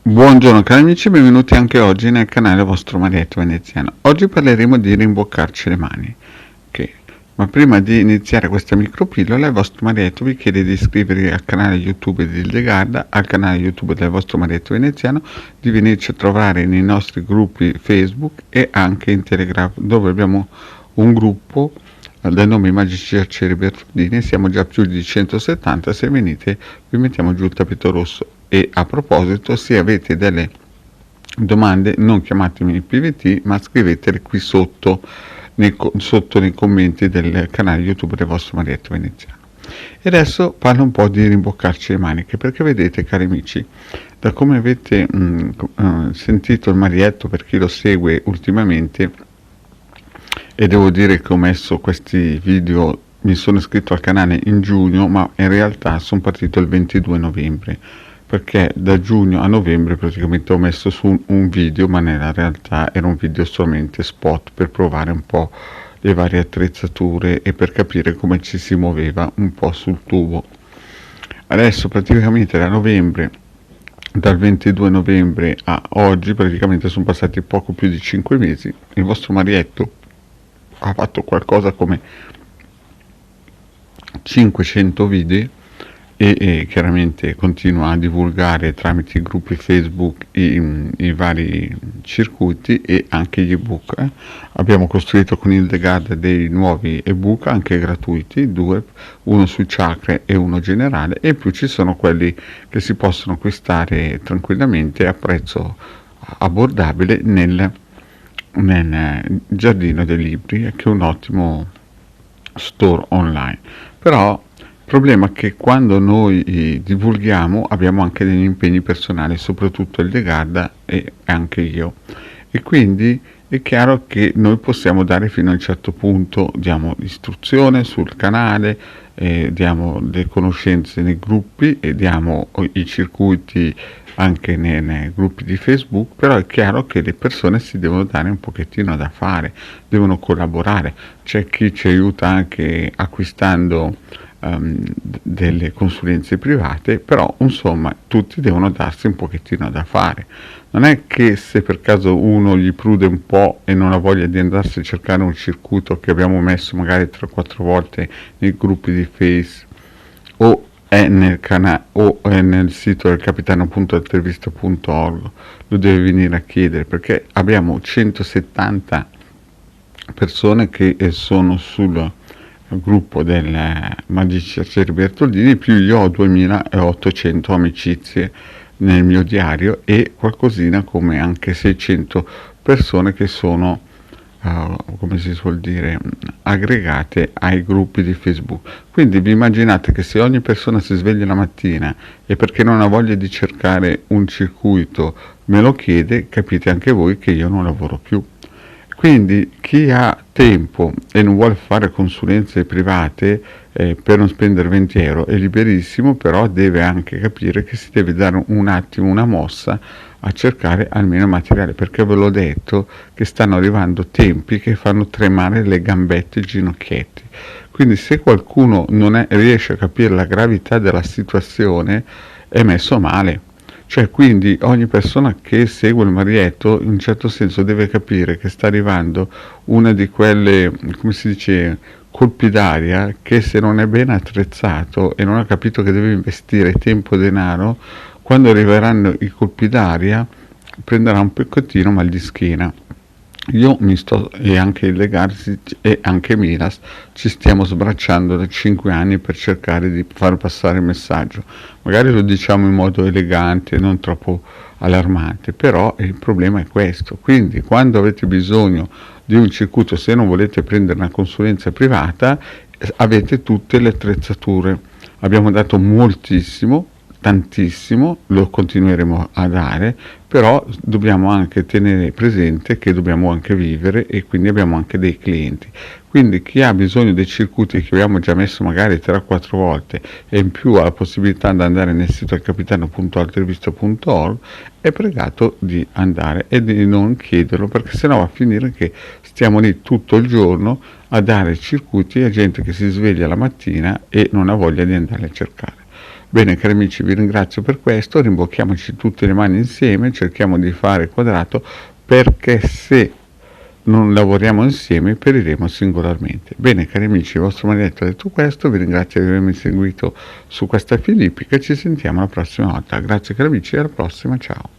Buongiorno cari amici, benvenuti anche oggi nel canale vostro Marietto Veneziano. Oggi parleremo di rimboccarci le mani. Ma prima di iniziare questa micropillola, il vostro Marietto vi chiede di iscrivervi al canale YouTube di Hildegarda, al canale YouTube del vostro Marietto Veneziano, di venirci a trovare nei nostri gruppi Facebook e anche in Telegram, dove abbiamo un gruppo dal nome Magici Arcieri Bertolini. Siamo già più di 170, se venite vi mettiamo giù il tappeto rosso. E a proposito, se avete delle domande non chiamatemi PVT, ma scrivetele qui sotto nei commenti del canale YouTube del vostro Marietto Veneziano. E adesso parlo un po' di rimboccarci le maniche, perché vedete cari amici, da come avete sentito il Marietto, per chi lo segue ultimamente, e devo dire che ho messo questi video, mi sono iscritto al canale in giugno, ma in realtà sono partito il 22 novembre, perché da giugno a novembre praticamente ho messo su un video, ma nella realtà era un video solamente spot per provare un po' le varie attrezzature e per capire come ci si muoveva un po' sul tubo. Adesso praticamente da novembre, dal 22 novembre a oggi, praticamente sono passati poco più di 5 mesi, il vostro Marietto ha fatto qualcosa come 500 video e chiaramente continua a divulgare tramite i gruppi Facebook i vari circuiti e anche gli ebook. Abbiamo costruito con Hildegarda dei nuovi ebook anche gratuiti, due, uno sui chakra e uno generale, e in più ci sono quelli che si possono acquistare tranquillamente a prezzo abbordabile nel Giardino dei Libri, che è un ottimo store online. Però il problema è che quando noi divulghiamo abbiamo anche degli impegni personali, soprattutto Hildegarda e anche io, e quindi è chiaro che noi possiamo dare fino a un certo punto, diamo istruzione sul canale, diamo le conoscenze nei gruppi e diamo i circuiti anche nei gruppi di Facebook, però è chiaro che le persone si devono dare un pochettino da fare, devono collaborare. C'è chi ci aiuta anche acquistando delle consulenze private, però insomma tutti devono darsi un pochettino da fare. Non è che se per caso uno gli prude un po' e non ha voglia di andarsi a cercare un circuito che abbiamo messo magari 3-4 volte nei gruppi di Face o è nel canale o è nel sito del capitano.intervista.org, lo deve venire a chiedere, perché abbiamo 170 persone che sono sul gruppo del Magici Arcieri Bertolini, più io ho 2800 amicizie nel mio diario e qualcosina come anche 600 persone che sono come si suol dire, aggregate ai gruppi di Facebook. Quindi vi immaginate che se ogni persona si sveglia la mattina e perché non ha voglia di cercare un circuito me lo chiede, capite anche voi che io non lavoro più. Quindi chi ha tempo e non vuole fare consulenze private per non spendere 20 euro è liberissimo, però deve anche capire che si deve dare un attimo una mossa a cercare almeno materiale, perché ve l'ho detto che stanno arrivando tempi che fanno tremare le gambette e i ginocchietti. Quindi se qualcuno non riesce a capire la gravità della situazione è messo male. Cioè, quindi ogni persona che segue il Marietto in un certo senso deve capire che sta arrivando una di quelle, come si dice, colpi d'aria, che se non è ben attrezzato e non ha capito che deve investire tempo e denaro, quando arriveranno i colpi d'aria prenderà un piccottino mal di schiena. Io e anche il Legarsi e anche Milas ci stiamo sbracciando da 5 anni per cercare di far passare il messaggio. Magari lo diciamo in modo elegante, non troppo allarmante, però il problema è questo. Quindi quando avete bisogno di un circuito, se non volete prendere una consulenza privata, avete tutte le attrezzature. Abbiamo dato moltissimo, tantissimo, lo continueremo a dare, però dobbiamo anche tenere presente che dobbiamo anche vivere e quindi abbiamo anche dei clienti. Quindi chi ha bisogno dei circuiti che abbiamo già messo magari 3-4 volte e in più ha la possibilità di andare nel sito del capitano.altervista.org è pregato di andare e di non chiederlo, perché sennò va a finire che stiamo lì tutto il giorno a dare circuiti a gente che si sveglia la mattina e non ha voglia di andare a cercare. Bene cari amici, vi ringrazio per questo, rimbocchiamoci tutte le mani insieme, cerchiamo di fare quadrato, perché se non lavoriamo insieme periremo singolarmente. Bene cari amici, il vostro Marietto ha detto questo, vi ringrazio di avermi seguito su questa filippica, ci sentiamo la prossima volta. Grazie cari amici, alla prossima, ciao.